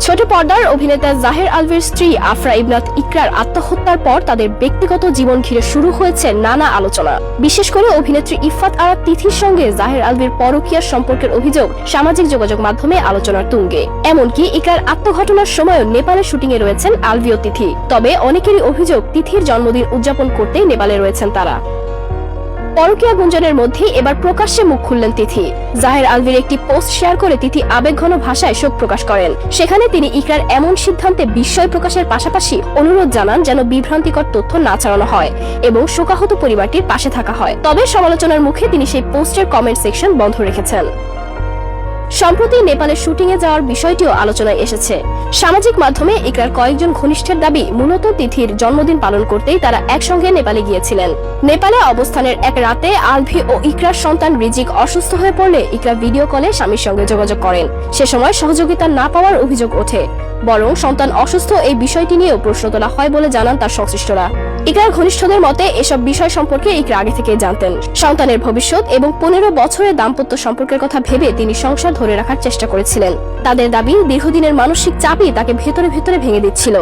ছোট পর্দার অভিনেতা জাহের আলভির স্ত্রী আফরা ইবনাত ইকরার আত্মহত্যার পর তাদের ব্যক্তিগত জীবন ঘিরে শুরু হয়েছে নানা আলোচনা। বিশেষ করে অভিনেত্রী ইফফাত আরা তিথির সঙ্গে জাহের আলভির পরকীয়া সম্পর্কের অভিযোগ সামাজিক যোগাযোগ মাধ্যমে আলোচনার তুঙ্গে। এমনকি ইকরার আত্মঘটনার সময়ও নেপালে শুটিংয়ে রয়েছেন আলভি ও তিথি। তবে অনেকেরই অভিযোগ তিথির জন্মদিন উদযাপন করতেই নেপালে রয়েছেন তারা। পরকীয়া গুঞ্জনের মধ্যে এবার প্রকাশ্যে মুখ খুললেন তিথি। জাহের আলভির একটি পোস্ট শেয়ার করে তিথি আবেগঘন ভাষায় শোক প্রকাশ করেন। সেখানে তিনি ইকরার এমন সিদ্ধান্তে বিস্ময় প্রকাশের পাশাপাশি অনুরোধ জানান যেন বিভ্রান্তিকর তথ্য না ছড়ানো হয় এবং শোকাহত পরিবারটির পাশে থাকা হয়। তবে সমালোচনার মুখে তিনি সেই পোস্টের কমেন্ট সেকশন বন্ধ রেখেছেন। সম্প্রতি নেপালে শুটিংয়ে যাওয়ার বিষয়টিও আলোচনায় এসেছে। সামাজিক মাধ্যমে ইকরার কয়েকজন ঘনিষ্ঠের দাবি, মূলত তিথির জন্মদিন পালন করতেই তারা একসঙ্গে নেপালে গিয়েছিলেন। নেপালে অবস্থানের এক রাতে আলভি ও ইকরার সন্তান রিজিক অসুস্থ হয়ে পড়লে ইকরা ভিডিও কলে স্বামীর সঙ্গে যোগাযোগ করেন। সে সময় সহযোগিতা না পাওয়ার অভিযোগ ওঠে, বরং সন্তান অসুস্থ এই বিষয়টি নিয়েও প্রশ্ন তোলা হয় বলে জানান তার সংশ্লিষ্টরা। ইকরার ঘনিষ্ঠদের মতে এসব বিষয় সম্পর্কে ইকরা আগে থেকেই জানতেন। সন্তানের ভবিষ্যৎ এবং 15 বছরের দাম্পত্য সম্পর্কের কথা ভেবে তিনি সংসার ধরে রাখার চেষ্টা করেছিলেন। তাদের দাবি, দীর্ঘদিনের মানসিক চাপই তাকে ভেতরে ভেতরে ভেঙে দিচ্ছিল।